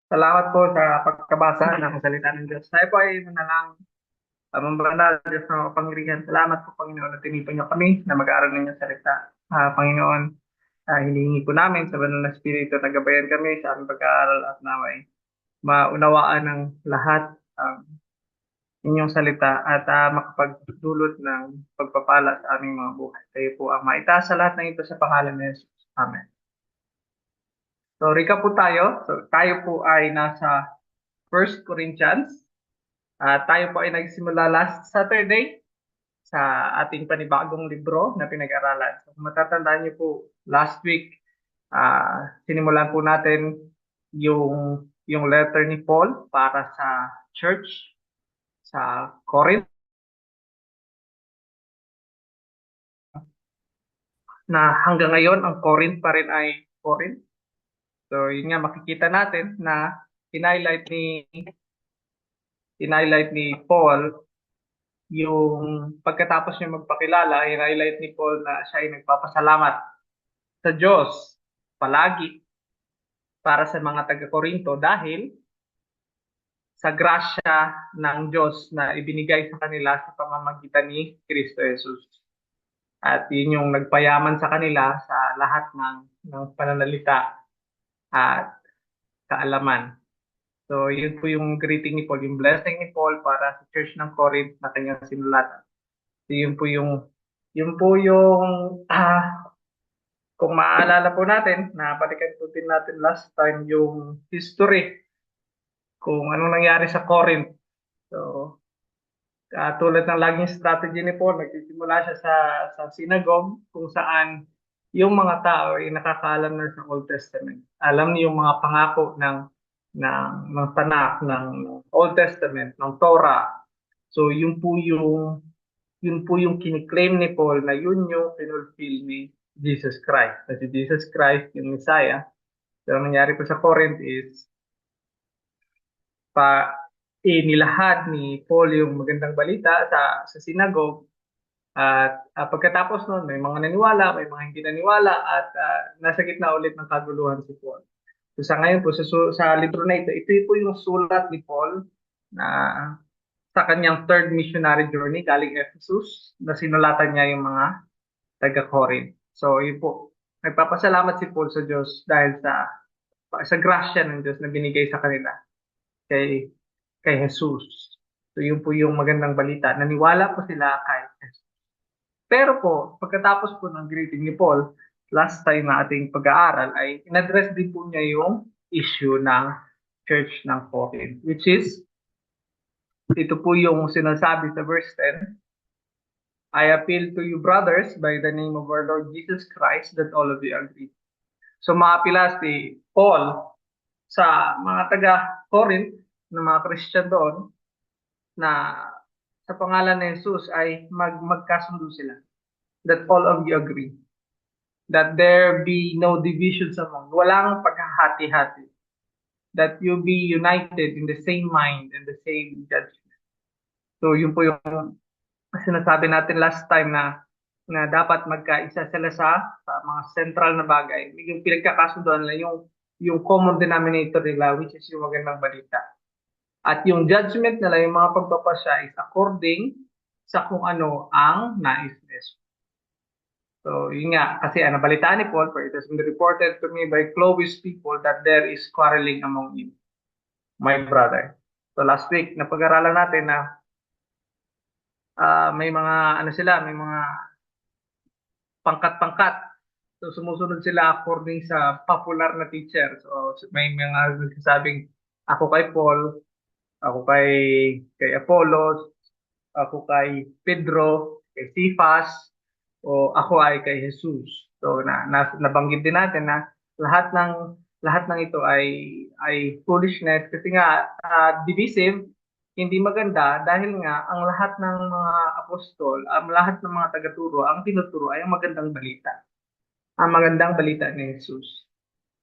Salamat po sa pagkabasa ng salita ng Diyos. Tayo po ay manalangin. Banal Diyos na kapangyarihan. Salamat po, Panginoon, na tinipon niyo kami na mag-aaral ng inyong salita. Panginoon, hinihingi po namin sa banal na Espiritu na gabayan kami sa aming pag-aaral at naway maunawaan ng lahat ang inyong salita at makapagdulot ng pagpapala sa aming mga buhay. Tayo po ang maitaas sa lahat ng ito sa pangalan ni Jesus. Amen. So, recap po tayo. So, tayo po ay nasa First Corinthians. Tayo po ay nagsimula last Saturday sa ating panibagong libro na pinag-aralan. So, kung matatandaan niyo po, last week, sinimulan po natin yung letter ni Paul para sa church sa Corinth, na hanggang ngayon ang Corinth pa rin ay Corinth. So, yun nga, makikita natin na in-highlight ni Paul yung pagkatapos niya magpakilala, i-highlight ni Paul na siya ay nagpapasalamat sa Diyos palagi para sa mga taga-Korinto dahil sa grasya ng Diyos na ibinigay sa kanila sa pamamagitan ni Kristo Jesus. At yun yung nagpayaman sa kanila sa lahat ng pananalita at kaalaman. So yun po yung greeting ni Paul, yung blessing ni Paul para sa Church ng Corinth na kanyang sinulatan. So yun po yung kung maaalala po natin, balikan po din natin last time yung history kung anong nangyari sa Corinth. So, tulad ng laging strategy ni Paul, nagsisimula siya sa synagogue kung saan yung mga tao ay nakakaalam na sa Old Testament. Alam niyo yung mga pangako ng Tanakh, ng Old Testament, ng Torah. So, yun po yung kiniklaim ni Paul na yun yung pinulfill ni Jesus Christ. Kasi Jesus Christ, yung Messiah. So, ang nangyari po sa Corinth is nilahad ni Paul yung magandang balita sa synagogue. At pagkatapos nun, may mga naniwala, may mga hindi naniwala, at nasa gitna ulit ng kaguluhan si Paul. So sa ngayon po, sa libro na ito po yung sulat ni Paul na sa kanyang third missionary journey galing Ephesus, na sinulatan niya yung mga taga-Corinth. So yun po, nagpapasalamat si Paul sa Diyos dahil sa grasya ng Diyos na binigay sa kanila kay kay Jesus. So yun po yung magandang balita. Naniwala po sila kay Jesus. Pero po, pagkatapos po ng greeting ni Paul, last time na ating pag-aaral ay in-address din po niya yung issue ng Church ng Corinth, which is, ito po yung sinasabi sa verse 10, I appeal to you brothers by the name of our Lord Jesus Christ that all of you agree. So maapila si Paul sa mga taga-Corinth, na mga Christian doon, na sa pangalan ni Jesus ay magkasundo sila. That all of you agree. That there be no divisions among. Walang paghahati-hati. That you be united in the same mind and the same judgment. So yun po yung sinasabi natin last time na dapat magkaisa sila sa mga central na bagay. Yung pinagkakasundoan nila, yung common denominator nila, which is yung magandang balita. At yung judgment nila, yung mga pagpapasya is according sa kung ano ang nais ni Jesus. So, yun nga, kasi nabalitaan ni Paul, for it has been reported to me by Chloe's people that there is quarreling among you, my brother. So, last week, napag-aralan natin na may mga, may mga pangkat-pangkat. So, sumusunod sila according sa popular na teacher. So, may mga nagsasabing, ako kay Paul, ako kay Apollos, ako kay Pedro, kay Cephas, o ako ay kay Jesus. So nabanggit din natin na lahat ng ito ay foolishness kasi nga divisive, hindi maganda dahil nga ang lahat ng mga apostol, ang lahat ng mga tagaturo, ang tinuturo ay ang magandang balita. Ang magandang balita ni Jesus.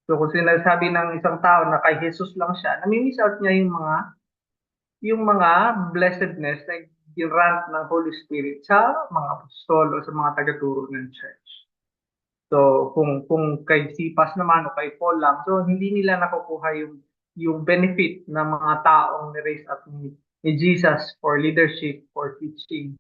So kung sinasabi ng isang tao na kay Jesus lang siya, nami-miss out niya yung mga blessedness na grant ng Holy Spirit sa mga apostol o sa mga tagaturo ng church. So, kung kay Sipas naman o kay Paul lang, so hindi nila nakukuha yung benefit ng mga taong ni-raise up ni Jesus for leadership, for teaching,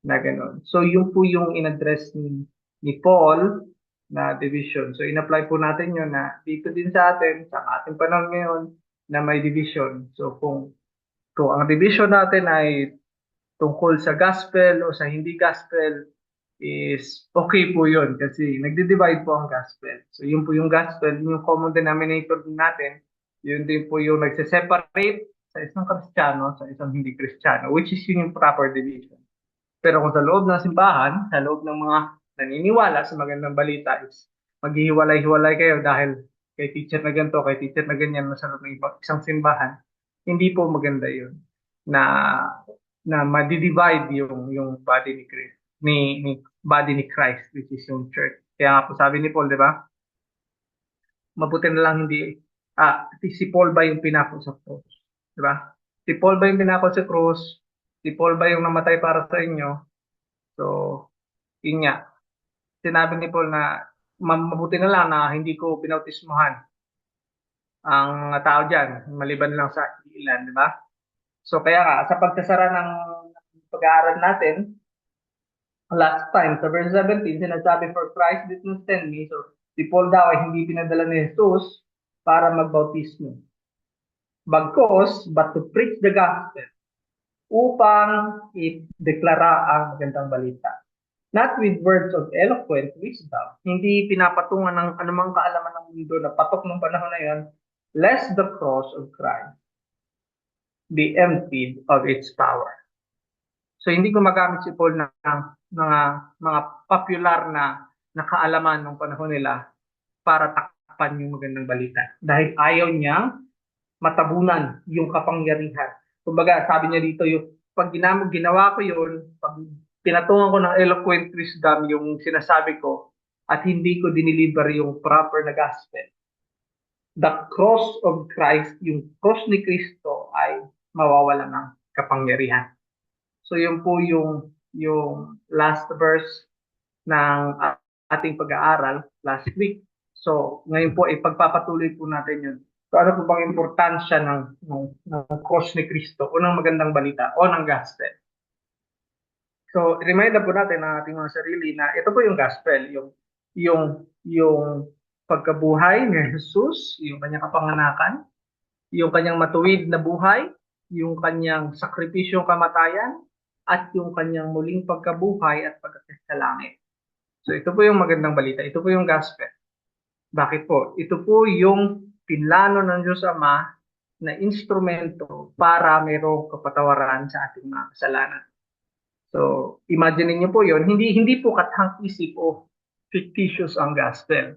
na gano'n. So, yun po yung in-address ni Paul na division. So, in-apply po natin yun na dito din sa atin, sa ating panahon ngayon, na may division. So, kung ang division natin ay tungkol sa gospel o sa hindi gospel, is okay po yun kasi nagdi-divide po ang gospel. So, yun po yung gospel, yun yung common denominator din natin. Yun din po yung nagse-separate sa isang Kristiyano sa isang hindi Kristiyano, which is yun yung proper division. Pero kung sa loob ng simbahan, sa loob ng mga naniniwala sa magandang balita is maghihiwalay-hiwalay kayo dahil kay teacher na ganito, kay teacher na ganyan, sa loob ng isang simbahan, hindi po maganda yun na madi-divide yung body ni Christ, ni body ni Christ, which is yung church. Kaya nga po sabi ni Paul, di ba? Mabuti na lang hindi, si Paul ba yung pinako sa cross? Di ba? Si Paul ba yung pinako sa cross? Si Paul ba yung namatay para sa inyo? So, yun nga. Sinabi ni Paul na mabuti na lang na hindi ko binautismuhan ang tao dyan, maliban lang sa ilan, di ba? So, kaya nga, sa pagkasara ng pag-aaral natin, last time, sa verse 17, sinasabi, for Christ did not send me. So, si Paul daw ay hindi pinadala ni Jesus para magbautismo. Bagkos, but to preach the gospel upang i-deklara ang magandang balita. Not with words of eloquent wisdom, hindi pinapatungan ng anumang kaalaman ng mundo na patok ng panahon na yon, lest the cross of Christ be emptied of its power. So hindi gumagamit si Paul ng mga popular na kaalaman ng panahon nila para takpan yung magandang balita. Dahil ayaw niya matabunan yung kapangyarihan. Kumbaga, sabi niya dito, yung pag ginawa ko yun, pag pinatungan ko ng eloquent wisdom yung sinasabi ko, at hindi ko diniliver yung proper na gospel, the cross of Christ, yung cross ni Kristo ay mawawala ng kapangyarihan. So yun po yung last verse ng ating pag-aaral last week. So ngayon po ipagpapatuloy po natin yun. So ano po bang importansya ng cross ni Kristo o ng magandang balita o ng gospel? So remind po natin ng ating mga sarili na ito po yung gospel, yung pagkabuhay ni Jesus, yung kanyang kapanganakan, yung kanyang matuwid na buhay, yung kanyang sakripisyong kamatayan, at yung kanyang muling pagkabuhay at pagkakit sa langit. So ito po yung magandang balita, ito po yung gospel. Bakit po? Ito po yung pinlano ng Diyos Ama na instrumento para mayroong kapatawaran sa ating mga kasalanan. So, imagine niyo po yon, hindi po kathang-isip o fictitious ang gospel.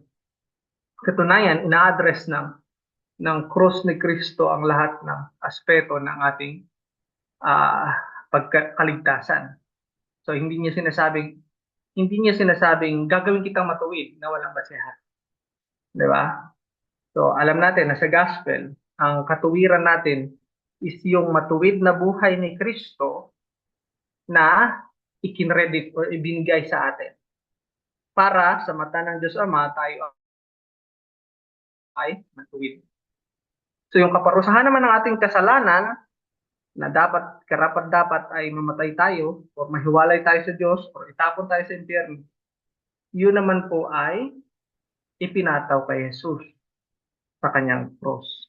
Katunayan, ina-address ng cross ni Kristo ang lahat ng aspeto ng ating pagkaligtasan. So, hindi niya sinasabing gagawin kitang matuwid na walang basehan. Di ba? So, alam natin na sa gospel, ang katuwiran natin is yung matuwid na buhay ni Kristo na ikinredit o ibinigay sa atin. Para sa mata ng Diyos Ama, tayo ay matuwid. So, yung kaparusahan naman ng ating kasalanan, na karapat-dapat ay mamatay tayo o mahiwalay tayo sa Diyos o itapon tayo sa impyerno, yun naman po ay ipinataw kay Jesus sa kanyang cross.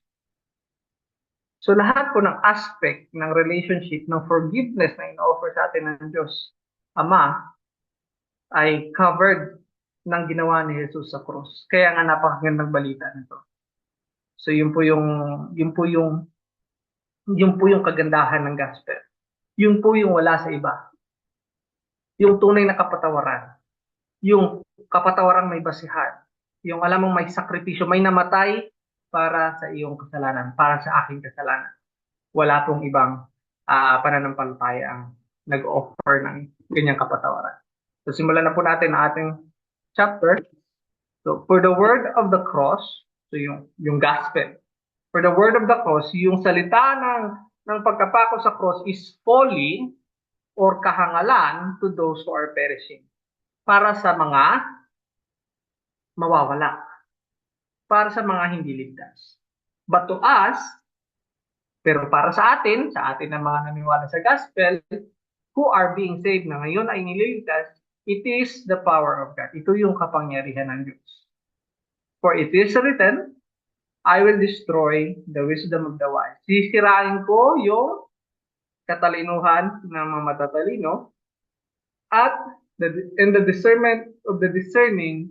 So lahat po ng aspect ng relationship, ng forgiveness na ino-offer sa atin ng Diyos Ama ay covered ng ginawa ni Jesus sa cross. Kaya nga napakagandang balita nito. So yun po yung kagandahan ng gospel. Yun po yung wala sa iba. Yung tunay na kapatawaran. Yung kapatawaran may basihan. Yung alam mong may sakripisyo, may namatay para sa iyong kasalanan, para sa aking kasalanan. Wala pong ibang pananampalataya ang nag-offer ng ganyang kapatawaran. So simulan na po natin ang ating chapter. So for the word of the cross, so yung gospel. For the word of the cross, yung salita ng pagkapako sa cross is folly or kahangalan to those who are perishing. Para sa mga mawawala. Para sa mga hindi ligtas. But to us, pero para sa atin na mga naniwala sa gospel, who are being saved na ngayon ay nililigtas, it is the power of God. Ito yung kapangyarihan ng Diyos. For it is written, I will destroy the wisdom of the wise. Sisirain ko yung katalinuhan ng mga matatalino at the discernment of the discerning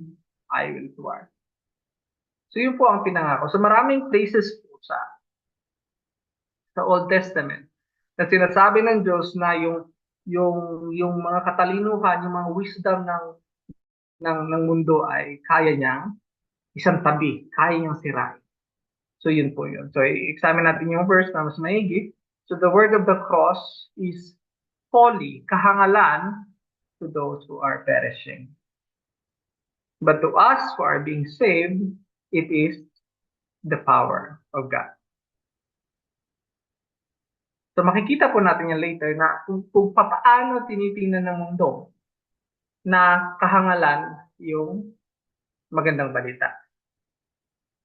I will thwart. So yun po ang pinangako. So maraming places po sa Old Testament na sinasabi ng Diyos na yung mga katalinuhan, yung mga wisdom ng mundo ay kaya niyang isang tabi, kaya niyang sirain. So yun po yun. So i-examine natin yung verse na mas maigi. So the word of the cross is folly, kahangalan to those who are perishing. But to us who are being saved, it is the power of God. So makikita po natin yan later na kung paano tinitingnan ng mundo na kahangalan yung magandang balita.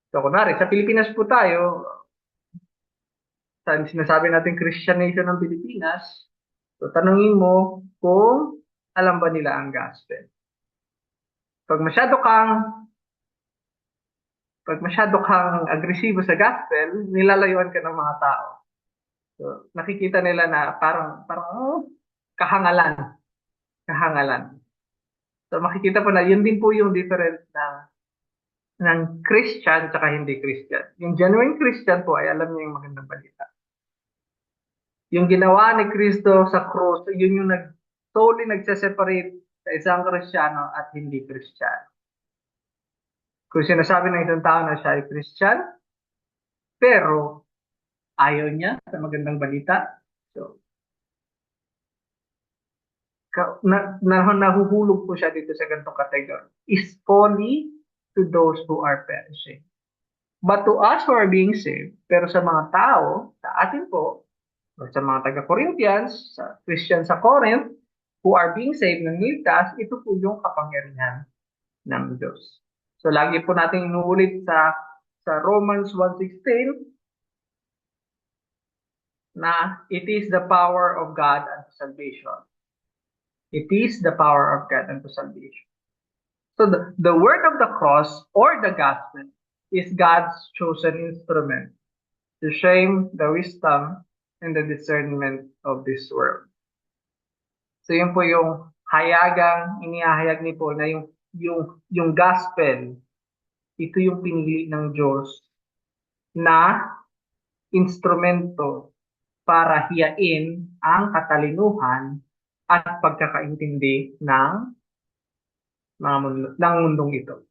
So kunwari, sa Pilipinas po tayo, sinasabi natin Christian nation ng Pilipinas, so tanungin mo kung alam ba nila ang gospel. Pag masyado kang agresibo sa gospel, nilalayuan ka ng mga tao. So nakikita nila na parang kahangalan. So makikita po na yun din po yung difference ng Christian at hindi Christian. Yung genuine Christian po ay alam niya yung magandang balita. Yung ginawa ni Kristo sa cross, yun yung solely nagse-separate sa isang Kristiyano at hindi Kristiyano. Kung sinasabi ng isang tao na siya ay Christian, pero ayaw niya sa magandang balita, so nahuhulog po siya dito sa ganitong category. Is folly to those who are perishing. But to us who are being saved, pero sa mga tao, sa atin po, o sa mga taga-Corinthians, sa Christian sa Corinth, who are being saved ng ligtas, ito po yung kapangyarihan ng Diyos. So lagi po natin inuulit sa Romans 1:16 na it is the power of God unto salvation. It is the power of God unto salvation. So the word of the cross or the gospel is God's chosen instrument to shame the wisdom and the discernment of this world. So yun po yung inihahayag ni Paul na yung gospel, ito yung pinili ng Diyos na instrumento para hiyain ang katalinuhan at pagkakaintindi ng mundong ito.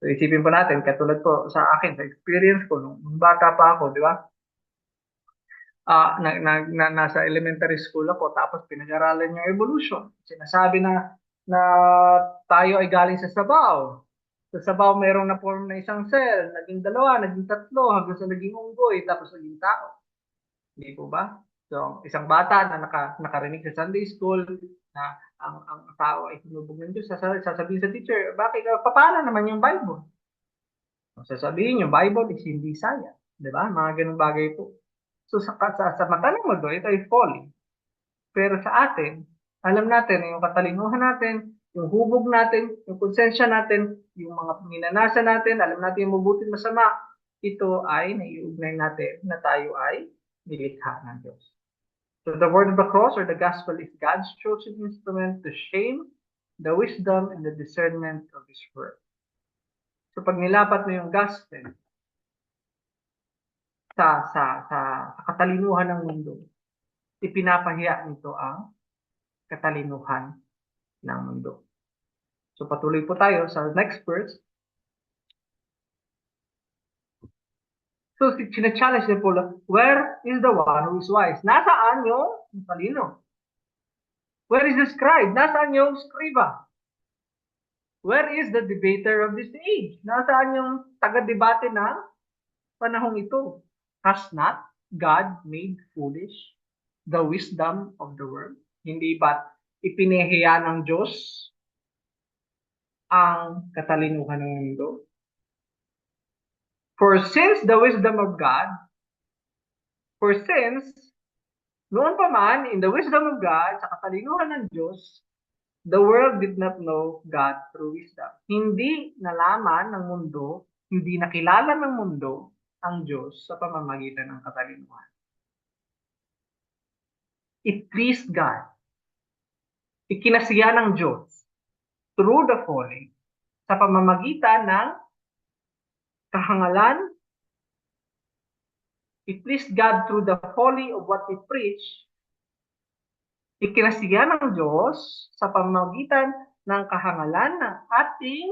So isipin po natin, katulad po sa akin, sa experience ko, nung bata pa ako, di ba? Nasa elementary school ako, tapos pinag-aralan yung evolution. Sinasabi na tayo ay galing sa sabaw. Sa sabaw, mayroong na-form na isang cell, naging dalawa, naging tatlo, hanggang sa naging unggoy, tapos naging tao. Hindi po ba? So, isang bata na nakarinig sa Sunday school na ang tao ay hinubog ng Diyos, sasabihin sa teacher, paano naman yung Bible? Sasabihin yung Bible is hindi science. Di ba? Mga ganung bagay po. So, sa mata ng mundo, ito ay folly. Pero sa atin, alam natin na yung katalinuhan natin, yung hubog natin, yung konsensya natin, yung mga minanasa natin, alam natin yung mabuti masama, ito ay naiugnay natin na tayo ay nilikha ng Diyos. So the word of the cross or the gospel is God's chosen instrument to shame the wisdom and the discernment of His word. So pag nilapat mo yung gospel sa katalinuhan ng mundo, ipinapahiya nito ang katalinuhan ng mundo. So patuloy po tayo sa next verse. So sina-challenge ni Paul, where is the one who is wise? Nasaan yung talino? Where is the scribe? Nasaan yung scriba? Where is the debater of this age? Nasaan yung taga-debate ng panahong ito? Has not God made foolish the wisdom of the world? Hindi ba't ipinahiya ng Diyos ang katalinuhan ng mundo? For since the wisdom of God, for since, noon pa man, in the wisdom of God, sa katalinuhan ng Diyos, the world did not know God through wisdom. Hindi nalaman ng mundo, hindi nakilala ng mundo ang Diyos sa pamamagitan ng katalinuhan. It pleased God. Ikinasiya ng Diyos through the falling sa pamamagitan ng kahangalan. It pleased God through the folly of what we preach. Ikinasiya ng Diyos sa pamamagitan ng kahangalan ng ating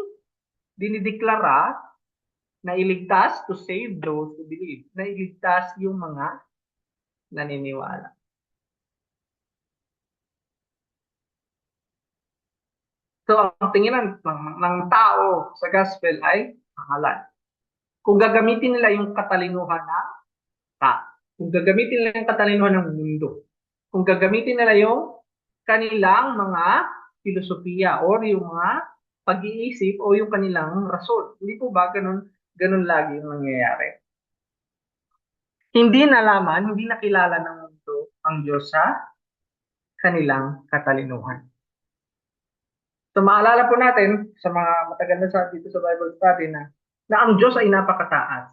dinideklara na iligtas to save those who believe. Na iligtas yung mga naniniwala. So, ang tingin ng tao sa gospel ay kahangalan. Kung gagamitin nila yung katalinuhan ng tao, kung gagamitin nila yung katalinuhan ng mundo, kung gagamitin nila yung kanilang mga filosofiya or yung mga pag-iisip o yung kanilang rason. Hindi po ba ganun lagi yung nangyayari? Hindi nalaman, hindi nakilala ng mundo ang Diyos sa kanilang katalinuhan. So maalala po natin sa mga matagal na sa dito sa Bible study na ang Diyos ay napakataas.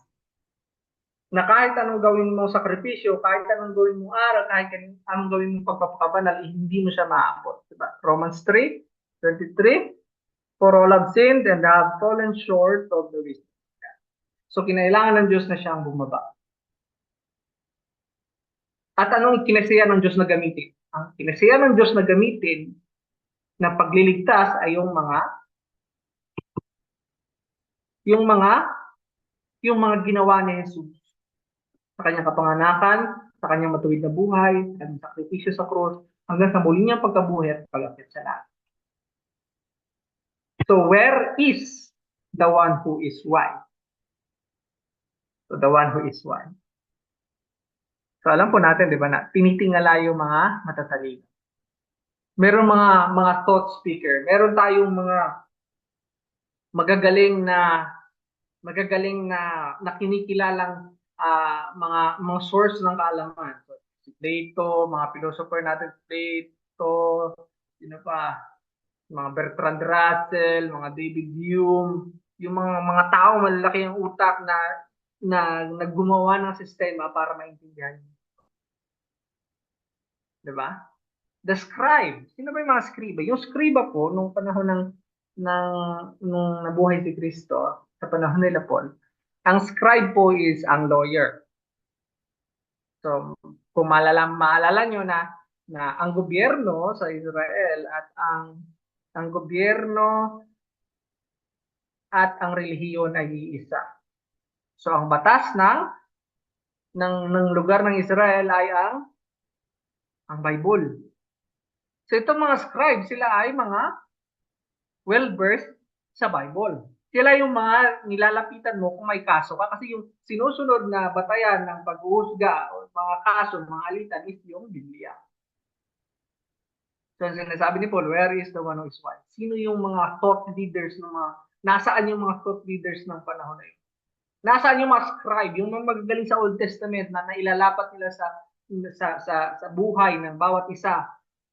Na kahit anong gawin mo sakripisyo, kahit anong gawin mo aral, kahit anong gawin mo pagpapakabanal, hindi mo siya maaabot. Diba? Romans 3:23, for all have sinned and have fallen short of the wisdom of God. So kinailangan ng Diyos na siyang bumaba. At anong kinasiya ng Diyos na gamitin? Ang kinasiya ng Diyos na gamitin na pagliligtas ay yung mga ginawa ni Jesus sa kanyang kapanganakan, sa kanyang matuwid na buhay, sa kanyang sakripisyo sa krus, hanggang sa muli niyang pagkabuhay at pag-akyat sa langit. So where is the one who is wise? So the one who is wise. So alam po natin, di ba, na tinitingala yung mga matatalino. Meron mga thought speaker, meron tayong mga magagaling na kinikilalang mga source ng kaalaman. So, si Plato, mga philosopher natin, Plato, sino pa, mga Bertrand Russell, mga David Hume, yung mga tao malalaki ang utak na naggumawa ng sistema para maintindihan. 'Di ba? The scribe. Sino ba yung mga scriba? Yung scriba po, nung panahon nung nabuhay si Kristo, sa panahon nila Paul, ang scribe po is ang lawyer. So, kung maalala nyo na ang gobyerno sa Israel at ang gobyerno at ang relihiyon ay iisa. So, ang batas ng lugar ng Israel ay ang Bible. So itong mga scribes, sila ay mga well-versed sa Bible. Sila yung mga nilalapitan mo kung may kaso ka kasi yung sinusunod na batayan ng pag-uusga o mga kaso, mga alitan is yung Biblia. So sinasabi ni Paul, where is the one who is wise? Sino yung mga thought leaders nasaan yung mga thought leaders ng panahon na yun? Nasaan yung mga scribe, yung mga magagaling sa Old Testament na nailalapat nila sa buhay ng bawat isa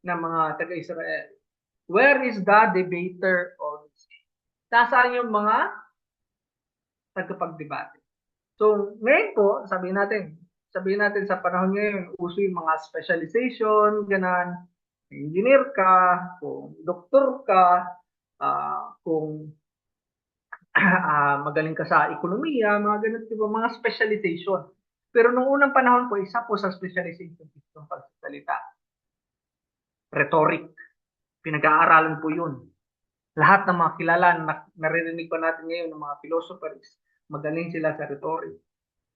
ng mga taga-Israel? Where is the debater of this? Nasaan yung mga tagapagdebate? So, ngayon po, sabihin natin sa panahon ngayon, uso yung mga specialization, ganan, engineer ka, kung doktor ka, kung magaling ka sa ekonomiya, mga ganun, diba, mga specialization. Pero nung unang panahon po, isa po sa specialization itong pagsasalita. Rhetoric. Pinag-aaralan po yun. Lahat ng mga kilala na naririnig pa natin ngayon ng mga philosophers, magaling sila sa rhetoric.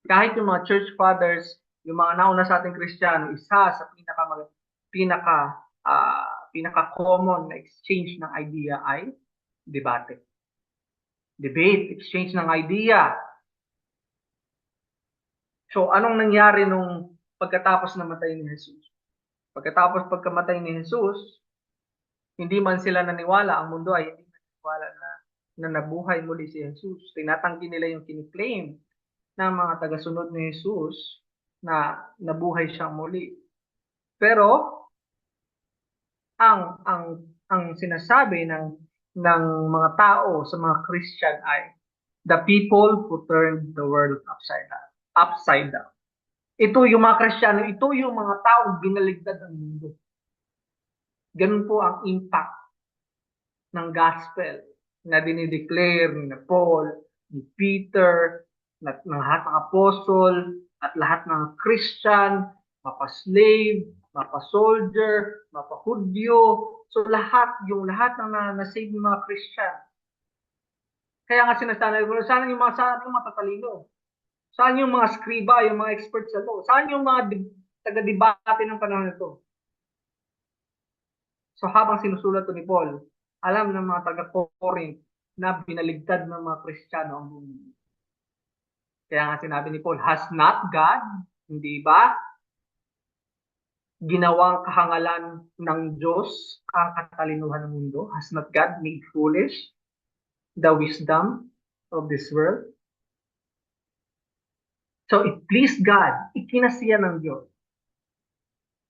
Kahit yung mga church fathers, yung mga nauna sa ating Kristiyano, isa sa pinaka-common na exchange ng idea ay debate. Debate, exchange ng idea. So, anong nangyari nung pagkatapos namatay ni Jesus? Pagkatapos pagkamatay ni Jesus, hindi man sila naniwala, ang mundo ay hindi naniwala na nabuhay muli si Jesus. Tinatanggi nila yung kiniklaim ng mga tagasunod ni Jesus na nabuhay siyang muli. Pero ang sinasabi ng mga tao sa mga Christian ay the people who turned the world upside down. Upside down. Ito yung mga Kristiyano, ito yung mga taong binaligtad ang mundo. Ganun po ang impact ng gospel na dinideclare ni Paul, ni Peter, ng lahat ng apostol, at lahat ng Christian, mapa-slave, mapa-soldier, mapa-Hudyo. So lahat, yung lahat ng na-save ng mga Christian. Kaya nga sinasabi ko, saan yung mga matatalino? Saan yung mga scriba, yung mga experts sa law? Saan yung mga taga-debate ng panahon nito? So habang sinusulat to ni Paul, alam ng mga taga-Corinth na binaligtad ng mga Kristiyano ang mundo. Kaya nga sinabi ni Paul, has not God, hindi ba, ginawang kahangalan ng Diyos ang katalinuhan ng mundo? Has not God made foolish the wisdom of this world? So it pleased God, ikinasiya ng Diyos,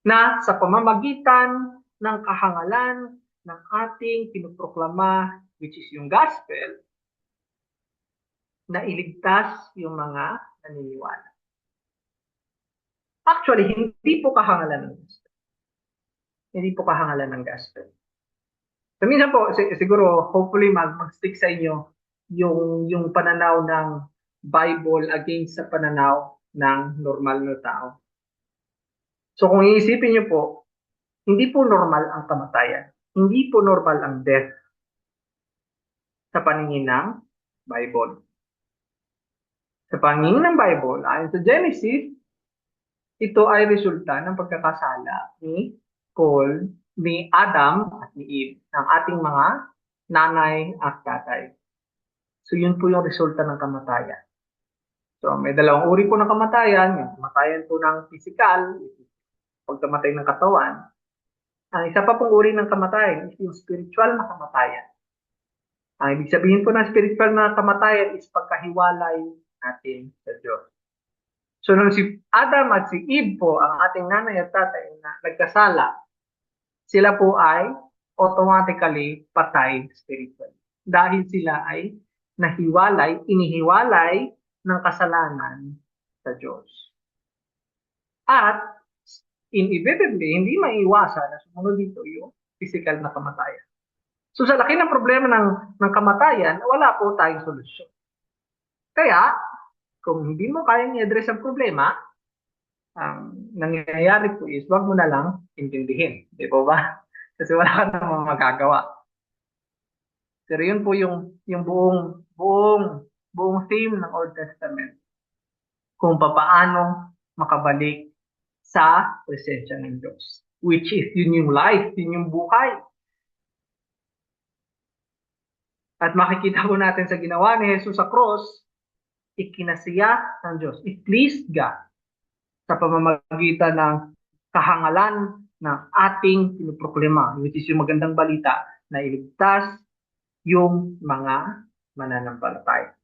na sa pamamagitan ng kahangalan ng ating pinuproklama, which is yung gospel, na iligtas yung mga naniniwala. Actually, hindi po kahangalan ng gospel. Hindi po kahangalan ng gospel. So, minsan po, siguro, hopefully, mag-stick sa inyo yung pananaw ng Bible against sa pananaw ng normal na tao. So, kung iisipin niyo po, hindi po normal ang kamatayan. Hindi po normal ang death sa paningin ng Bible. Sa paningin ng Bible, ayon sa Genesis, ito ay resulta ng pagkakasala ni Paul, ni Adam at ni Eve, ng ating mga nanay at tatay. So yun po yung resulta ng kamatayan. So may dalawang uri po ng kamatayan, yung kamatayan po ng physical, pagkamatay ng katawan. Ang isa pa pong uri ng kamatayan is yung spiritual na kamatayan. Ang ibig sabihin po ng spiritual na kamatayan is pagkahiwalay natin sa Diyos. So nung si Adam at si Eve po, ang ating nanay at tatay na nagkasala, sila po ay automatically patay spiritually. Dahil sila ay inihiwalay ng kasalanan sa Diyos. At inevitably, hindi maiwasan na sumunod dito yung physical na kamatayan. So sa laki ng problema ng kamatayan, wala po tayong solusyon. Kaya, kung hindi mo kayang i-address ang problema, ang nangyayari po is, wag mo na lang intindihin. Di po ba? Kasi wala ka namang magagawa. Pero yun po yung buong theme ng Old Testament. Kung paano makabalik sa presensya ng Diyos. Which is yun yung life, yun yung buhay. At makikita po natin sa ginawa ni Jesus sa cross, ikinasiya ng Diyos. It pleased God sa pamamagitan ng kahangalan ng ating pinuproklama, which is yung magandang balita na iligtas yung mga mananampalataya.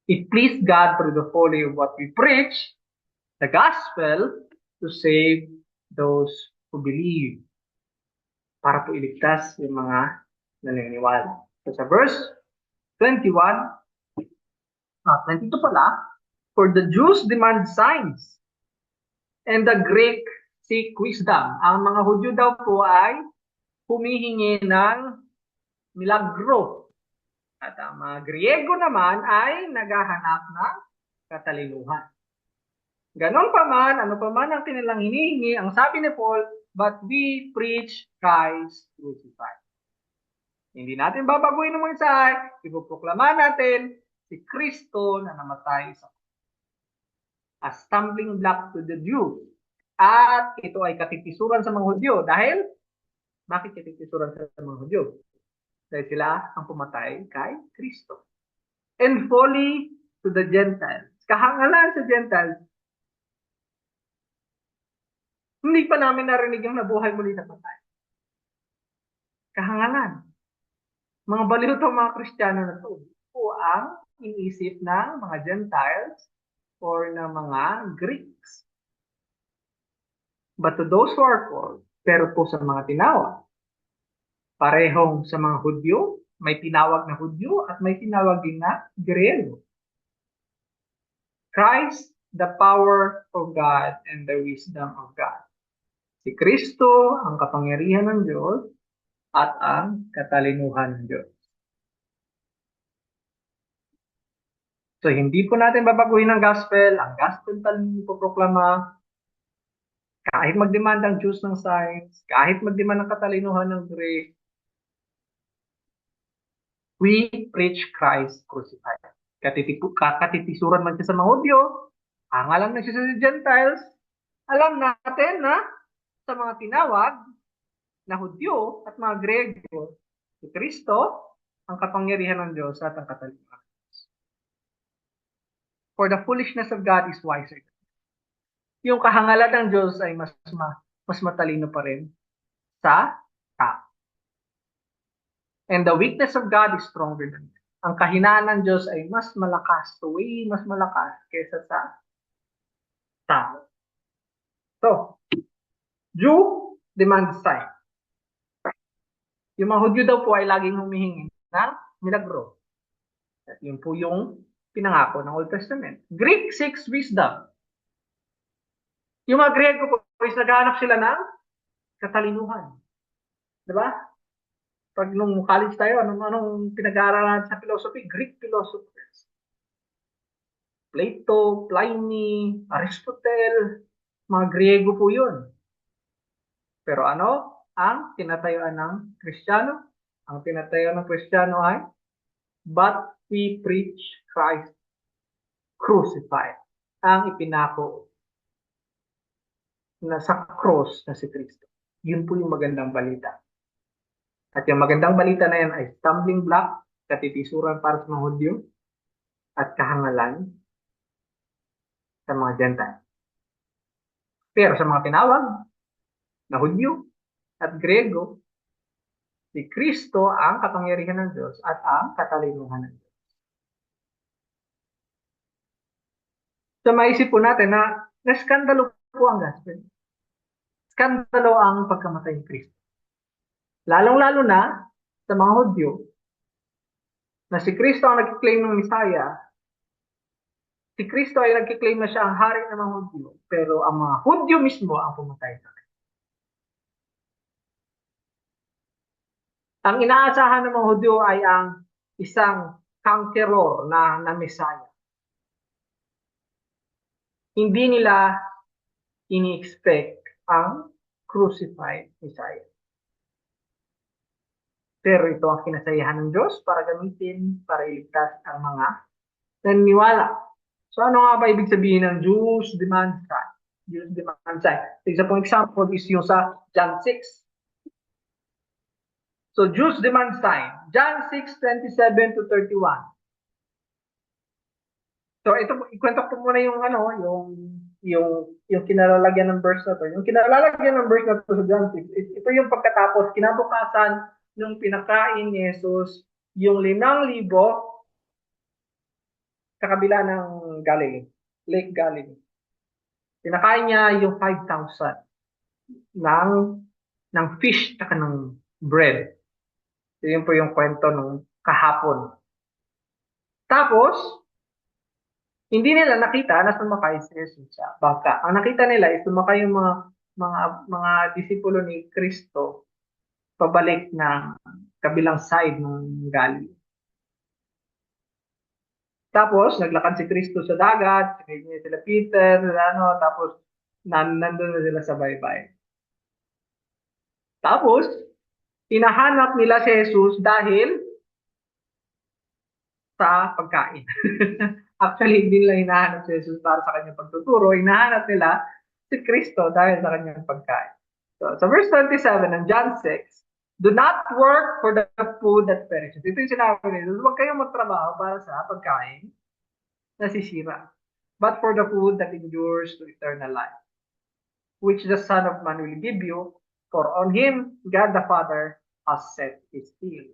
It pleased God through the folly of what we preach, the gospel, to save those who believe. Para po iligtas yung mga naniniwala. So sa verse 21, 22 pala, for the Jews demand signs, and the Greek seek wisdom. Ang mga Hudyo daw po ay humihingi ng milagro. At ang mga Griego naman ay naghahanap ng katalinuhan. Ganon pa man, ano pa man ang kanilang hinihingi, ang sabi ni Paul, but we preach Christ crucified. Hindi natin babaguhin ang mensahe, ipoproklama natin si Kristo na namatay sa a stumbling block to the Jews. At ito ay katitisuran sa mga Hudyo. Dahil, bakit katitisuran sa mga Hudyo? Dahil sila ang pumatay kay Kristo. And folly to the Gentiles. Kahangalan sa Gentiles, hindi pa namin narinig yung nabuhay muli na patay. Kahangalan. Mga baliw itong mga Kristiyano na to. Po ang iniisip ng mga Gentiles or ng mga Greeks. But to those who are called, pero po sa mga tinawag, parehong sa mga Hudyo, may tinawag na Hudyo at may tinawag din na Griego. Christ, the power of God and the wisdom of God. Si Kristo, ang kapangyarihan ng Diyos at ang katalinuhan ng Diyos. So, hindi po natin babaguhin ang gospel. Ang gospel talagang ipoproklama. Kahit mag-demand ang Jews ng signs, kahit mag-demand ng katalinuhan ng Greek, we preach Christ crucified. Katitisuran man siya sa mga Hudyo, ang alam na siya sa Gentiles, alam natin na sa mga tinawag na Hudyo at mga Grego, si Kristo, ang kapangyarihan ng Diyos at ang katalinuhan. For the foolishness of God is wiser. Yung kahangalan ng Diyos ay mas matalino pa rin sa tao. And the weakness of God is stronger than it. Ang kahinaan ng Diyos ay mas malakas, way mas malakas kaysa sa tao. So, Jew demands sign. Yung mga Hudyo daw po ay laging humihingi ng milagro. At yun po yung pinangako ng Old Testament. Greek seeks wisdom. Yung mga Grego po is naghahanap sila ng katalinuhan. Diba? Pag nung college tayo, anong pinag-aaralan sa philosophy? Greek philosophers. Plato, Pliny, Aristotle, mga Griego po yun. Pero ano ang tinatayuan ng Kristiyano? Ang tinatayuan ng Kristiyano ay, but we preach Christ crucified. Ang ipinako na sa cross na si Kristo. Yun po yung magandang balita. At yung magandang balita na yan ay stumbling block, katitisuran para sa mga Hudyo, at kahangalan sa mga Gentile. Pero sa mga tinawag na Hudyo at Grego, si Kristo ang kapangyarihan ng Diyos at ang katalinuhan ng Diyos. So maisip po natin na skandalo po ang gospel. Skandalo ang pagkamatay ni Kristo. Lalong-lalo na sa mga Hudyo na si Kristo ang nag-claim ng Messiah. Si Kristo ay nag-claim na siya ang hari ng mga Hudyo, pero ang mga Hudyo mismo ang pumatay sa kanya. Ang inaasahan ng mga Hudyo ay ang isang conqueror na Messiah. Hindi nila ini-expect ang crucified Messiah. Pero ito ang kinasayahan ng Diyos para gamitin, para iligtas ang mga naniniwala. So ano nga ba ibig sabihin ng Jews demand sign? Jews demand sign. Isa pong example is yung sa John 6. So Jews demand sign. John 6:27 to 31. So ito, ikwento ko muna yung yung kinalalagyan ng verse na to. Yung kinalalagyan ng verse na to sa John 6, ito yung pagkatapos, kinabukasan nung pinakain ni Jesus yung 5,000 sa kabila ng Galilee, Lake Galilee. Pinakain niya yung 5,000 ng fish at ng bread. So yun po yung kwento nung kahapon. Tapos, hindi nila nakita na sumakay si Jesus sa bangka. Ang nakita nila is sumakay yung mga disipulo ni Kristo pabalik ng kabilang side ng Galilee. Tapos, naglakad si Kristo sa dagat, sinigil niya sila Peter, tapos nandun na sila sa baybay. Tapos, hinahanap nila si Jesus dahil sa pagkain. Actually, hindi nila hinahanap si Jesus para sa kanyang pagtuturo. Hinahanap nila si Kristo dahil sa kanyang pagkain. So, sa verse 27 ng John 6, do not work for the food that perishes. Ito yung sinabi nila. Huwag kayong magtrabaho para sa pagkain na sisira, but for the food that endures to eternal life, which the Son of Man will give you, for on him God the Father has set his seal.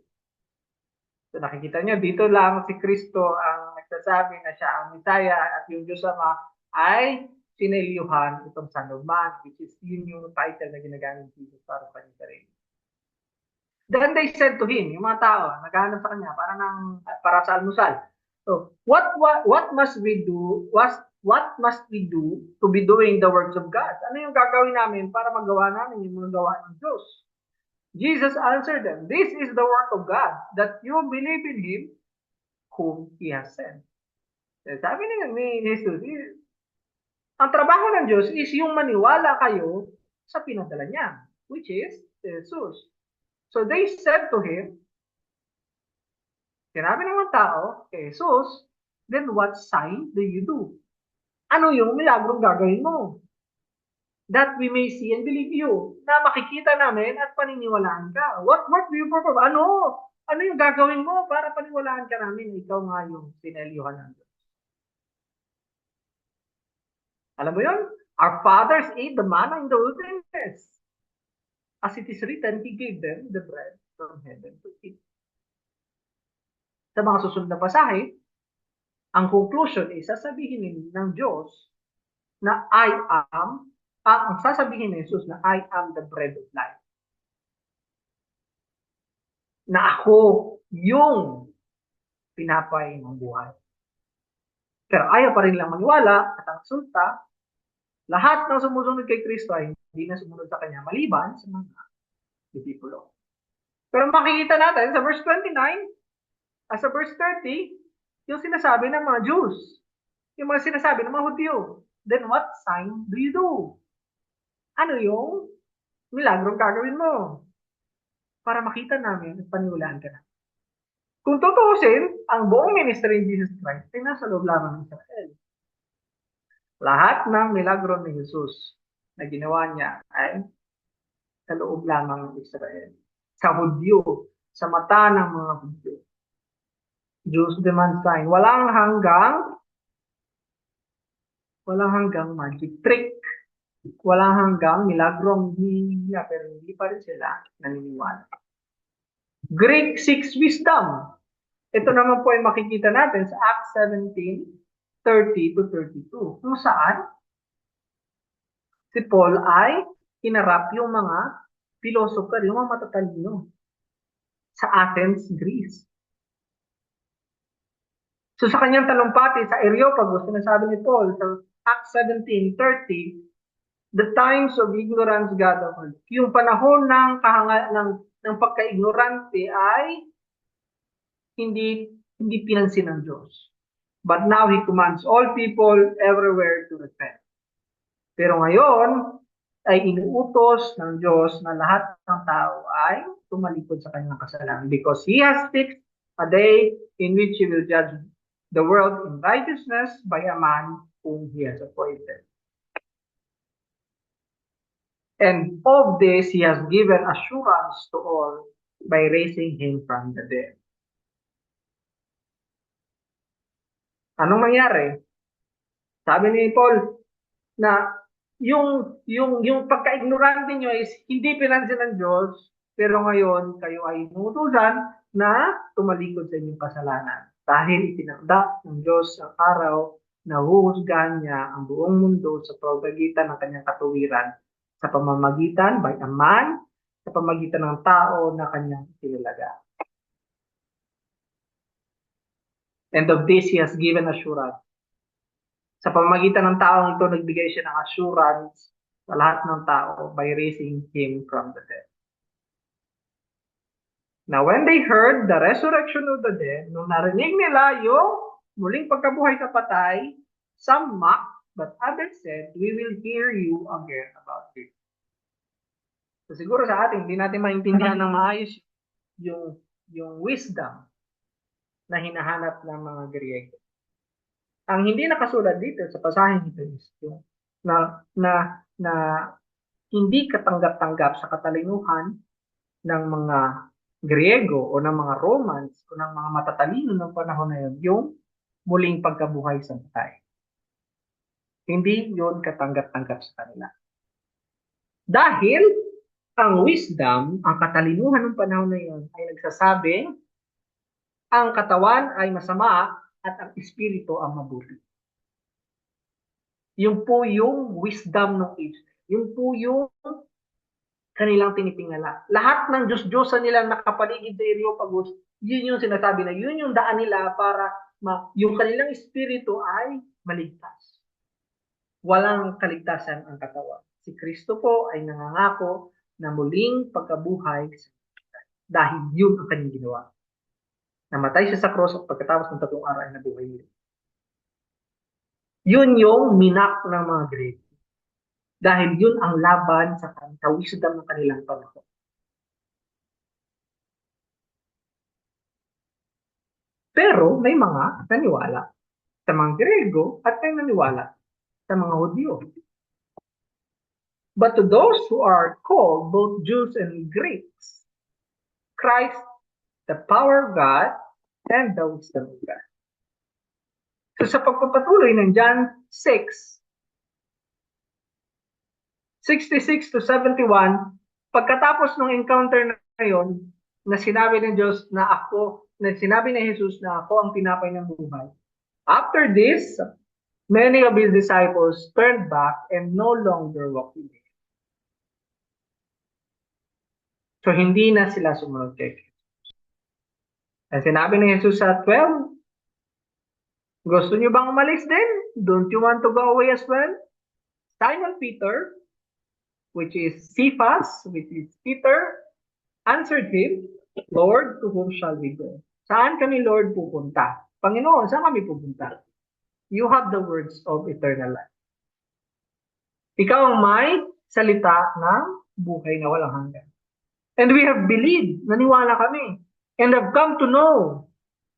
So nakikita nyo, dito lang si Kristo ang nagsasabi na siya ang Misaya at yung Diyos Ama ay sinailyuhan itong Son of Man, which is yun yung title na ginagamit Jesus para sa kanyang sarili. Then they said to him, yung mga tao, naghahanap sa kanya para sa almusal. So, what must we do? What must we do to be doing the works of God? Ano yung gagawin namin para magawa namin yung mga gawa ng Diyos? Jesus answered them, this is the work of God, that you believe in Him whom He has sent. Sabi ni Jesus, ang trabaho ng Diyos is yung maniwala kayo sa pinadala niya, which is Jesus. So they said to him, sinabi ng mga tao, Jesus, then what sign do you do? Ano yung milagrong gagawin mo? That we may see and believe you. Na makikita namin at paniniwalaan ka. What do you perform? Ano yung gagawin mo para paniwalaan ka namin? Ikaw nga yung sinelyuhan ng Diyos. Alam mo yun? Our fathers ate the manna in the wilderness. As it is written, He gave them the bread from heaven to eat. Sa mga susunod na pasahe, ang conclusion ay sasabihin ng Diyos na ang sasabihin ni Jesus na I am the bread of life. Na ako yung pinapay ng buhay. Pero ayaw pa rin lang maniwala at ang resulta, lahat ng sumusunod kay Kristo ay hindi na sumunod sa Kanya maliban sa mga disipulo. Pero makikita natin sa verse 29 at sa verse 30, yung sinasabi ng mga Jews, yung mga sinasabi ng mga Hudyo, then what sign do you do? Ano yung milagrong gagawin mo? Para makita namin at paniwalaan ka na. Kung tutuusin, ang buong ministry ni Jesus Christ ay nasa loob lamang ng Israel. Lahat ng milagro ni Jesus na ginawa niya ay sa loob lamang ng Israel. Sa Hudyo, sa mata ng mga Hudyo. Jews demand sign. Walang hanggang magic trick. Walang hanggang milagrong hinihinga pero hindi pa rin sila naniniwala. Greek seeks wisdom. Ito naman po ay makikita natin sa Acts 17:30 to 32. Kung saan si Paul ay hinarap yung mga philosopher, yung mga matatalino sa Athens, Greece. So sa kanyang talumpati sa Areopagus, sinasabi ni Paul sa Acts 17:30, the times of ignorance gathered. Yung panahon ng pagka-ignorante ay hindi pinansin ng Diyos. But now He commands all people everywhere to repent. Pero ngayon ay inuutos ng Diyos na lahat ng tao ay tumalikod sa kanyang kasalanan because He has fixed a day in which He will judge the world in righteousness by a man whom He has appointed. And of this, He has given assurance to all by raising Him from the dead. Anong mangyari? Sabi ni Paul na yung pagka-ignorante nyo is hindi pinansin ng Diyos, pero ngayon kayo ay inutusan na tumalikod sa inyong kasalanan. Dahil itinakda ng Diyos ang araw na huhusgahan niya ang buong mundo sa pamamagitan ng kanyang katuwiran, sa pamamagitan by a man, sa pamamagitan ng tao na kanyang sinilaga. And of this, He has given assurance. Sa pamamagitan ng taong ito, nagbigay siya ng assurance sa lahat ng tao by raising Him from the dead. Now, when they heard the resurrection of the dead, nung narinig nila yung muling pagkabuhay sa patay, some mocked, but others said, we will hear you again about it. So siguro sa atin, hindi natin maintindihan ng maayos yung wisdom na hinahanap ng mga Griego. Ang hindi nakasulat dito sa pasaheng ito is yung na hindi katanggap-tanggap sa katalinuhan ng mga Griego o ng mga Romans o ng mga matatalino ng panahon na yun, yung muling pagkabuhay sa patay. Hindi yun katanggap-tanggap sa kanila. Dahil ang wisdom, ang katalinuhan ng panahon na yun ay nagsasabing ang katawan ay masama at ang espiritu ang mabuti. Yung po yung wisdom ng age. Yung po yung kanilang tinipingala. Lahat ng Diyos-Diyosan nilang nakapaligid sa Areopagus, yun yung sinasabi na yun yung daan nila para yung kanilang espiritu ay maligtas. Walang kaligtasan ang katawan. Si Kristo po ay nangangako na muling pagkabuhay dahil yun ang kanyang ginawa. Namatay siya sa cross at pagkatapos ng 3 araw ay nabuhay niya. Yun yung minak ng mga Greek. Dahil yun ang laban sa wisdom ng kanilang panahon. Pero may mga naniwala sa mga Grego at may naniwala sa mga Hudyo. But to those who are called both Jews and Greeks, Christ, the power of God, and the wisdom of God. So sa pagpapatuloy ng John 6:66 to 71, pagkatapos ng encounter na yon, na sinabi ng Diyos na sinabi ni Jesus na ako ang tinapay ng buhay. After this, many of his disciples turned back and no longer walked with him. So hindi na sila sumunod kay Jesus. At sinabi ni Jesus sa 12, gusto niyo bang umalis din? Don't you want to go away as well? Simon Peter, which is Cephas, which is Peter, answered him, Lord, to whom shall we go? Saan kami, Lord, pupunta? Panginoon, saan kami pupunta? You have the words of eternal life. Ikaw ang may salita ng buhay na walang hanggan. And we have believed, naniwala kami, and have come to know,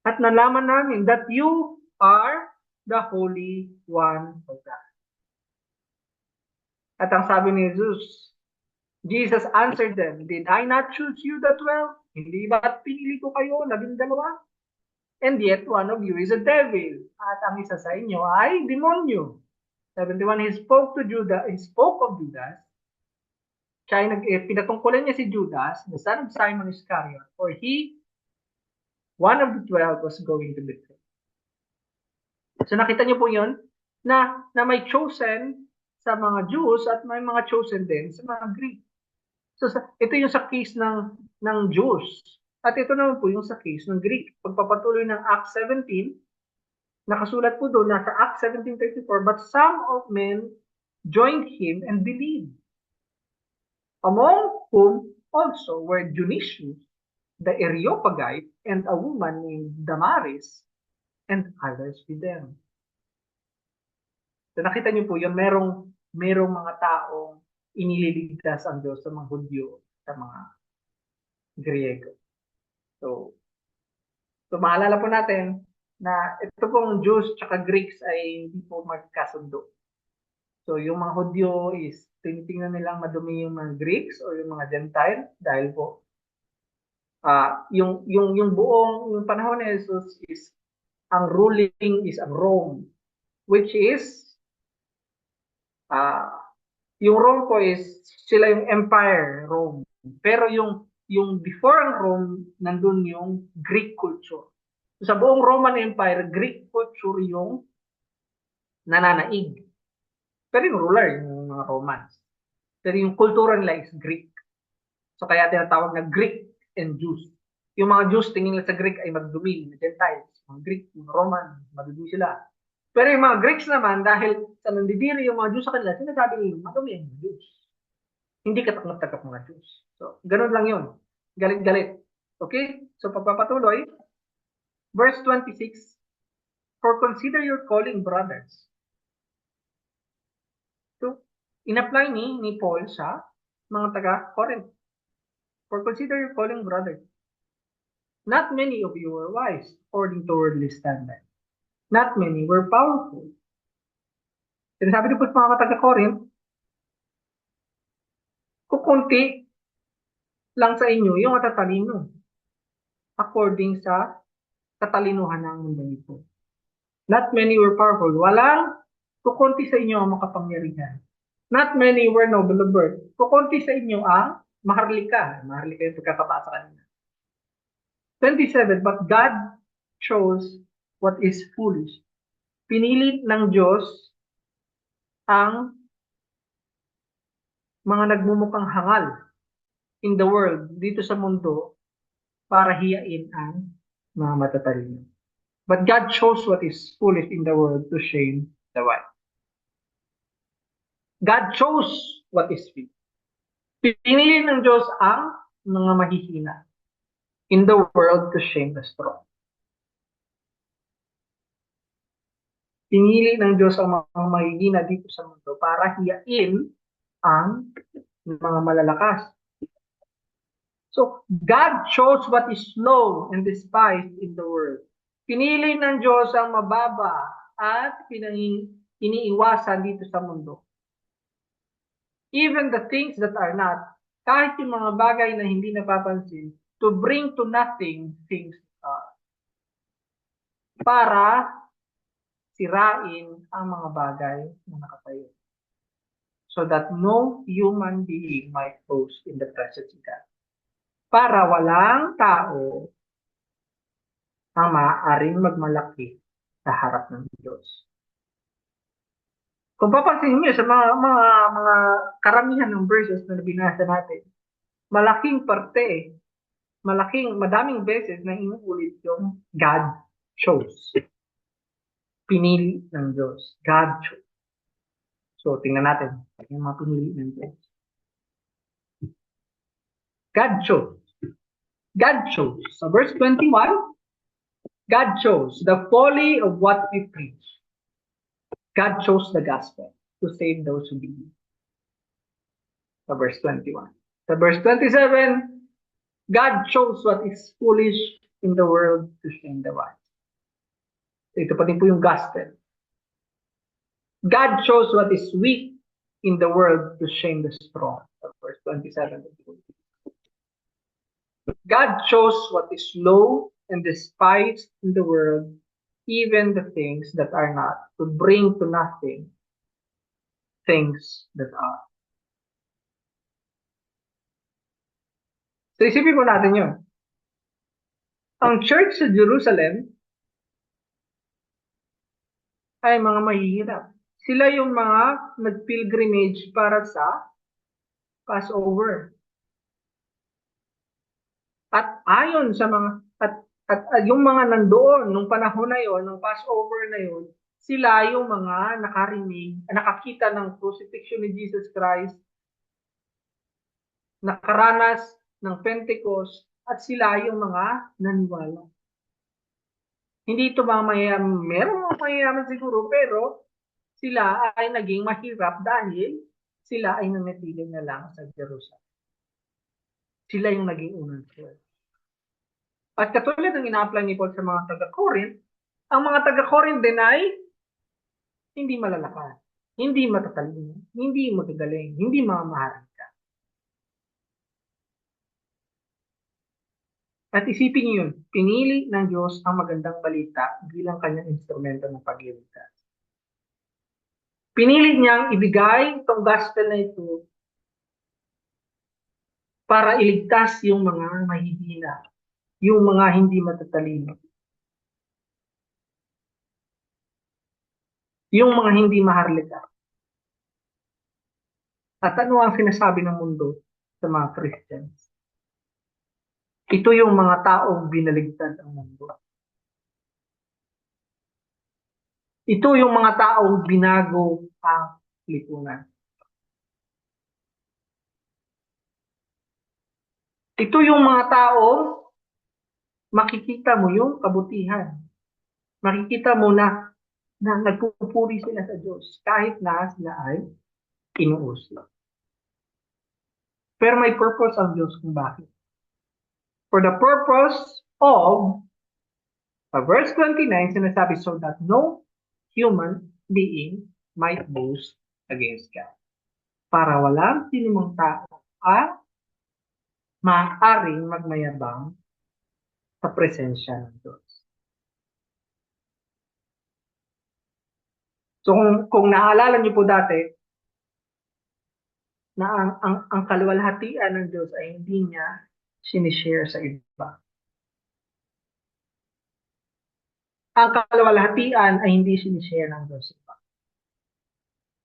at nalaman namin that you are the Holy One of God. At ang sabi ni Jesus answered them, did I not choose you the 12? Hindi ba't pinili ko kayo, 12? And yet one of you is a devil. At ang isa sa inyo ay demonyo. 71, he spoke of Judas. Siya ay pinatungkulan niya si Judas, the son of Simon Iscariot, for one of the 12 was going to betray. So nakita niyo po yun, na may chosen sa mga Jews at may mga chosen din sa mga Greek. So ito yung sa case ng Jews. At ito naman po yung sa case ng Greek. Pagpapatuloy ng Acts 17, nakasulat po doon nasa Acts 17:34, but some of men joined him and believed, among whom also were Dionysius, the Areopagite, and a woman named Damaris, and others with them. So nakita niyo po yun, merong mga taong inililigtas ang Diyos sa mga Hudyo, sa mga Griego. So maalala po natin na ito pong Jews at Greeks ay hindi po magkasundo. So yung mga Hudyo is tinitingnan nilang madumi yung mga Greeks o yung mga Gentile dahil po yung panahon ni Jesus is ang ruling is ang Rome, which is yung Rome po is sila yung empire, Rome. Pero yung before ang Rome, nandun yung Greek culture. So, sa buong Roman Empire, Greek culture yung nananaig. Pero yung ruler, yung mga Romans. Pero yung kultura nila is Greek. So kaya tinatawag na Greek and Jews. Yung mga Jews, tingin nila sa Greek ay magdumi, na Gentiles. Mga Greek, mga Roman, magdumi sila. Pero yung mga Greeks naman, dahil sa nandidiri yung mga Jews sa kanila, sinasabi nila, madumi ang Jews. Hindi katakot-takot mga Jews. So, ganun lang yun. Galit-galit. Okay? So, pagpapatuloy, verse 26, for consider your calling, brothers. So, in-apply ni Paul sa mga taga-Corinth. For consider your calling, brothers. Not many of you were wise, according to worldly standards. Not many were powerful. Sinasabi niyo po sa mga taga-Corinth, kukunti lang sa inyo yung matatalino according sa katalinuhan ng mundo nito. Not many were powerful. Walang kukunti sa inyo ang makapangyarihan. Not many were noble of birth. Kukunti sa inyo ang maharlika. Maharlika yung pagkakabasa kanina. 27, but God chose what is foolish. Pinili ng Diyos ang mga nagmumukhang hangal in the world, dito sa mundo, para hiyain ang mga matatalino. But God chose what is foolish in the world to shame the wise. God chose what is weak. Pinili ng Diyos ang mga mahihina in the world to shame the strong. Pinili ng Diyos ang mga mahihina dito sa mundo para hiyain ang mga malalakas. So, God chose what is low and despised in the world. Pinili ng Diyos ang mababa at iniiwasan dito sa mundo. Even the things that are not, kahit yung mga bagay na hindi napapansin, to bring to nothing things para sirain ang mga bagay na nakatayo. So that no human being might boast in the presence of God. Para walang tao ang maaaring magmalaki sa harap ng Diyos. Kung papansin niyo sa mga karamihan ng verses na binasa natin, malaking parte, madaming beses na inuulit yung God chose. Pinili ng Diyos. God chose. So, tingnan natin yung mga pinili ng Diyos. God chose. God chose. So, verse 21, God chose the folly of what we preach. God chose the gospel to save those who believe. So, verse 21. So, verse 27, God chose what is foolish in the world to shame the wise. So, ito pa din po yung gospel. God chose what is weak in the world to shame the strong. So, verse 27. God chose what is low and despised in the world, even the things that are not, to bring to nothing things that are. So isipin po natin yun. Ang church sa Jerusalem ay mga mahihirap. Sila yung mga nag-pilgrimage para sa Passover. At ayon sa mga at yung mga nandoon nung panahon na yon, nung Passover na yon, sila yung mga nakakita ng crucifixion ni Jesus Christ, nakaranas ng Pentecost, at sila yung mga naniwala. Hindi ito mga mayayaman, meron mga mayayaman siguro, pero sila ay naging mahirap dahil sila ay nanatili na lang sa Jerusalem. Sila yung naging unang church. At katulad ng ina-apply ni Paul sa mga taga-Corinth, ang mga taga-Corinth din ay hindi malalakas, hindi matatalino, hindi magagaling, hindi mamaharika. At isipin niyo yun, pinili ng Diyos ang magandang balita bilang kanyang instrumento ng pagliligtas. Pinili niyang ibigay itong gospel na ito para iligtas yung mga mahihina, yung mga hindi matatalino, yung mga hindi maharlika. At ano ang sinasabi ng mundo sa mga Christians? Ito yung mga taong binaligtad ang mundo. Ito yung mga taong binago ang lipunan. Ito yung mga taong makikita mo yung kabutihan. Makikita mo na nagpupuri sila sa Diyos kahit na sila ay inuusla. Pero may purpose ang Diyos kung bakit. For the purpose of, verse 29, sinasabi, so that no human being might boast against God. Para walang sinumang tao at maaaring magmayabang sa presensya ng Diyos. So kung naalala niyo po dati, na ang kaluwalhatian ng Diyos ay hindi niya sinishare sa iba. ang kaluwalhatian ay hindi sinishare ng Diyos.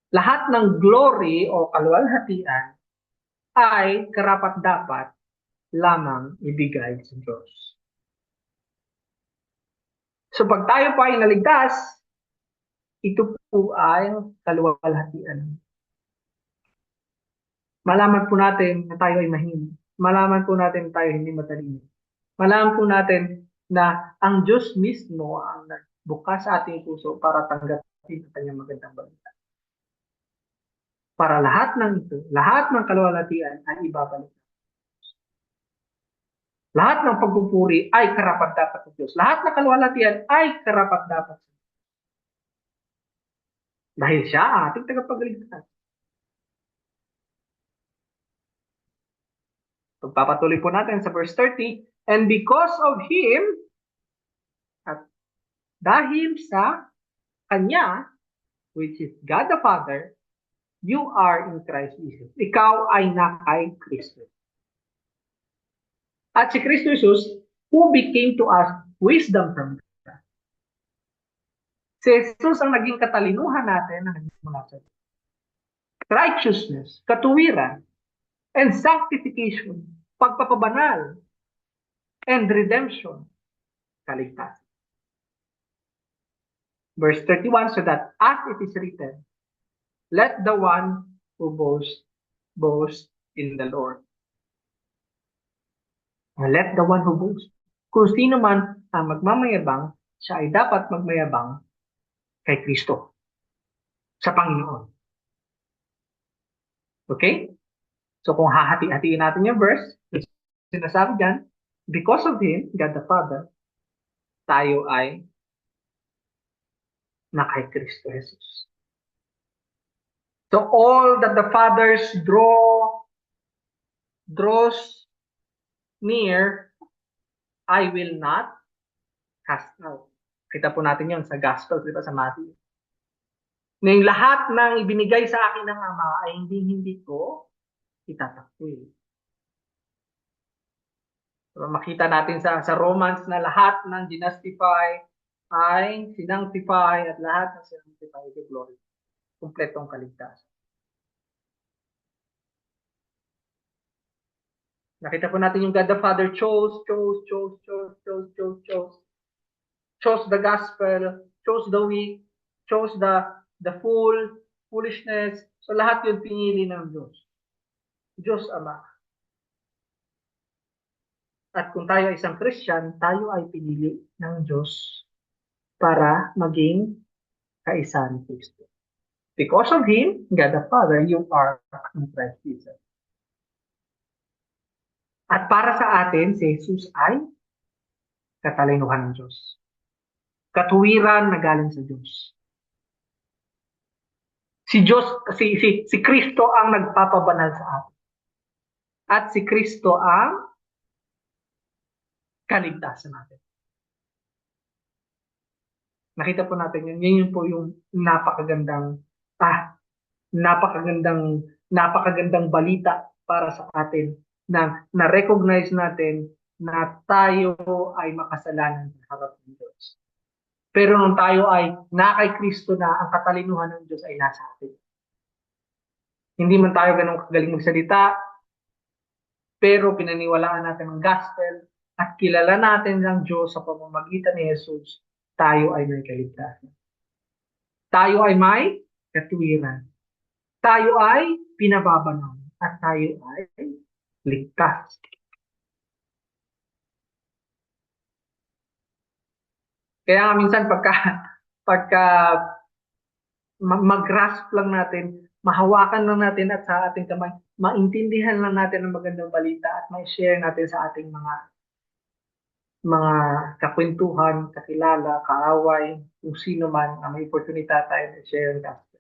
Lahat ng glory o kaluwalhatian ay karapat-dapat lamang ibigay sa Diyos. So pag tayo po ay naligtas, ito po ay kaluwalhatian. Malaman po natin na tayo ay mahina. Malaman po natin na tayo hindi matalino. Malaman po natin na ang Diyos mismo ang nagbukas sa ating puso para tanggapin ang kanyang magandang balita. Para lahat ng ito, lahat ng kaluwalhatian ay ibabalik. Lahat ng pagpupuri ay karapat-dapat sa Diyos. Lahat ng kaluwalhatian ay karapat-dapat sa Diyos. Dahil siya ang ating tagapagligtas. Pagpapatuloy po natin sa verse 30, and because of Him, at dahil sa Kanya, which is God the Father, you are in Christ Jesus. Ikaw ay na kay Kristo. At si Kristo Jesus, who became to us wisdom from God. Si Jesus ang naging katalinuhan natin na naging mula sa Diyos. Righteousness, katuwiran, and sanctification, pagpapabanal, and redemption, kaligtasan. Verse 31, so that as it is written, let the one who boast in the Lord. Let the one who boast. Kung sino man ang magmamayabang, siya ay dapat magmayabang kay Kristo, sa Panginoon. Okay? So kung hahati-hatiin natin yung verse, sinasabi dyan, because of Him, God the Father, tayo ay na kay Kristo Jesus. So all that the fathers draws near, I will not cast out. Kita po natin yun sa Gospel, diba, sa Matthew. Ngayong lahat ng ibinigay sa akin ng Ama ay hindi ko itatakwil. So, makita natin sa Romans na lahat ng dinastify ay sinanctify at lahat ng sinanctify ay glory. Kumpletong kaligtasan. Nakita po natin yung God the Father chose the gospel, chose the weak, chose the foolishness. So lahat yun pinili ng Diyos. Diyos Ama. At kung tayo ay isang Christian, tayo ay pinili ng Diyos para maging kaisa ni Kristo. Because of Him, God the Father, you are in Christ Jesus. At para sa atin, si Jesus ay katalinuhan ng Diyos. Katuwiran na galing sa Diyos. Si Kristo ang nagpapabanal sa atin. At si Kristo ang kaligtasan natin. Nakita po natin yun. Yun po yung napakagandang balita para sa atin na na-recognize natin na tayo ay makasalanan sa harap ng Diyos. Pero nung tayo ay kay Kristo na, ang katalinuhan ng Diyos ay nasa atin. Hindi man tayo ganun kagaling magsalita, pero pinaniwalaan natin ang gospel at kilala natin ng Diyos sa pamamagitan ni Jesus, tayo ay may kaligtasan. Tayo ay may katuwiran. Tayo ay pinababanal at tayo ay ligtas. Kaya nga minsan pagka mag-grasp lang natin, mahawakan lang natin at sa ating kamay, maintindihan lang natin ang magandang balita at may share natin sa ating mga kakwentuhan, kakilala, kaaway, kung sino man na may oportunidad tayo na share ang gospel.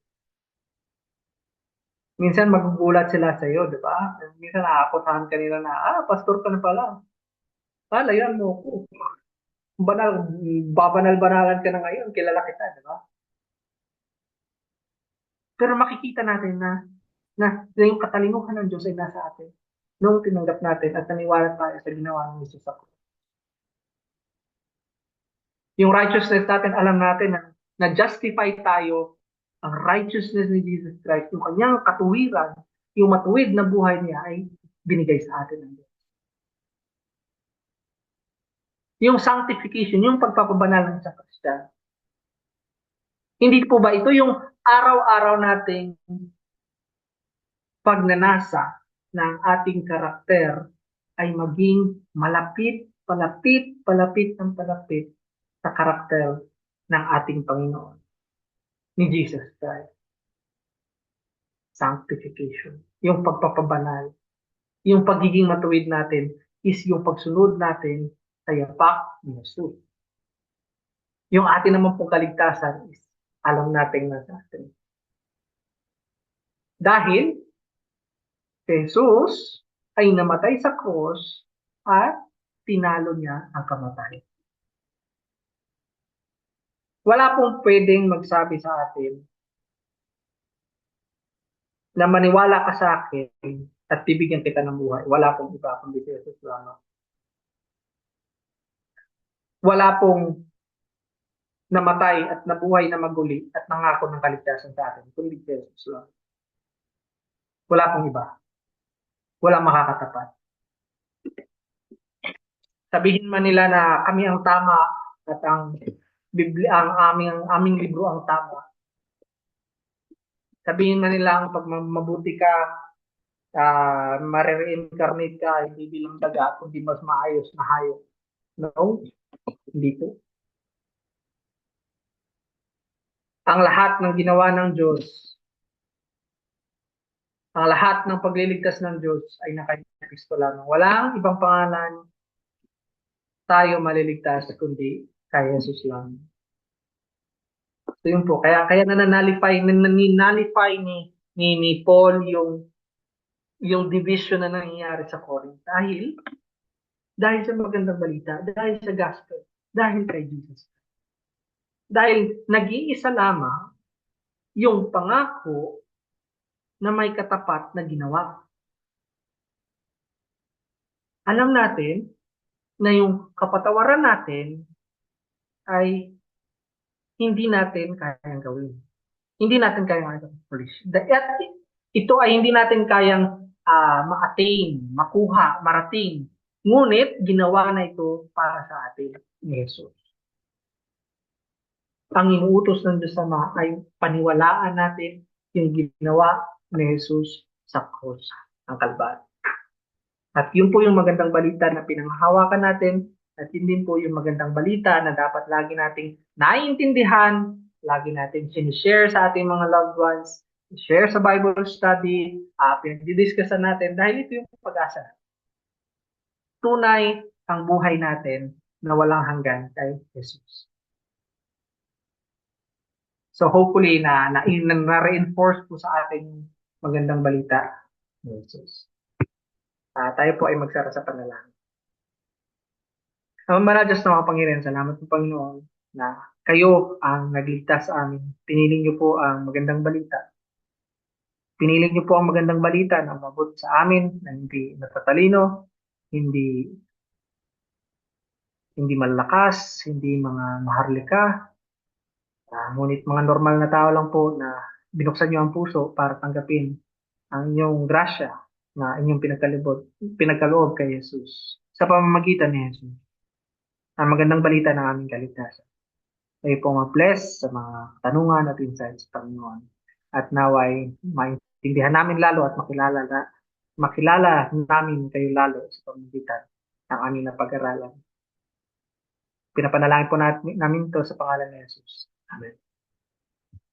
Minsan magugulat sila sa iyo, di ba? Minsan nakakutahan kanila na, pastor ka na pala. Layan mo ko. Babanal-banalan ka na ngayon, kilala kita, di ba? Pero makikita natin na yung katalinuhan ng Diyos ay nasa atin nung tinanggap natin at naniwala tayo sa ginawa ng Jesus sa krus. Yung righteousness natin, alam natin na justify tayo, ang righteousness ni Jesus Christ, yung kanyang katuwiran, yung matuwid na buhay niya ay binigay sa atin ng Diyos. Yung sanctification, yung pagpapabanal ng sa Kristiyan. Hindi po ba ito yung araw-araw nating pagnanasa ng ating karakter ay maging malapit, palapit, palapit ng palapit sa karakter ng ating Panginoon, ni Jesus Christ. Sanctification, yung pagpapabanal, yung pagiging matuwid natin is yung pagsunod natin sa yapak ni Jesus. Yung atin naman pong kaligtasan is alam natin na sa atin. Dahil si Jesus ay namatay sa cross at tinalo niya ang kamatayan. Wala pong pwedeng magsabi sa atin na maniwala ka sa akin at bibigyan kita ng buhay. Wala pong iba kundi si Jesus lamang. Wala pong namatay at nabuhay na maguli at nangako ng kaligtasan sa atin kundi si Jesus lamang. Wala pong iba. Wala makakatapat. Sabihin man nila na kami ang tama at ang aming libro ang tama. Sabihin man nila ang pag mabuti ka, mare-reincarnate ka, hindi bilang daga, kundi mas maayos na hayop. No, hindi po. Ang lahat ng ginawa ng Diyos, ang lahat ng pagliligtas ng Diyos ay naka Kristo lamang. Walang ibang pangalan tayo maliligtas kundi kay Jesus lang. So yun po, kaya nananalify ni Paul yung division na nangyayari sa Corinth dahil sa magandang balita, dahil sa gospel, dahil kay Jesus. Dahil nag-iisa lamang yung pangako na may katapat na ginawa. Alam natin na yung kapatawaran natin ay hindi natin kayang gawin. Hindi natin kayang accomplish. Ito ay hindi natin kayang ma-attain, makuha, marating. Ngunit, ginawa na ito para sa atin ni Jesus. Ang inuutos ng Diyos Ama ay paniwalaan natin yung ginawa ni Jesus sa cross ng Kalbaryo. At yun po yung magandang balita na pinanghahawakan natin at yun din po yung magandang balita na dapat lagi nating naiintindihan, lagi natin sinishare sa ating mga loved ones, share sa Bible study, pinag-discussan natin dahil ito yung pag-asa. Tunay ang buhay natin na walang hanggan kay Jesus. So hopefully na-reinforce po sa ating magandang balita ni Jesus. Tayo po ay magsara sa panalangin. Manal Diyos na mga Panginoon, salamat po Panginoon na kayo ang nagligtas sa amin. Pinili niyo po ang magandang balita. Pinili niyo po ang magandang balita na umabot sa amin na hindi natatalino, hindi malakas, hindi mga maharlika. Ngunit mga normal na tao lang po na binuksan niyo ang puso para tanggapin ang inyong grasya na inyong pinagkaloob kay Jesus sa pamamagitan ni Jesus. Ang magandang balita ng aming kaligtasan. Kayo po mag-bless sa mga tanungan at insights sa Panginoon. At naway maintindihan namin lalo at makilala namin kayo lalo sa pamamagitan ng aming napag-aralan. Pinapanalangin po namin ito sa pangalan ni Jesus. Amen.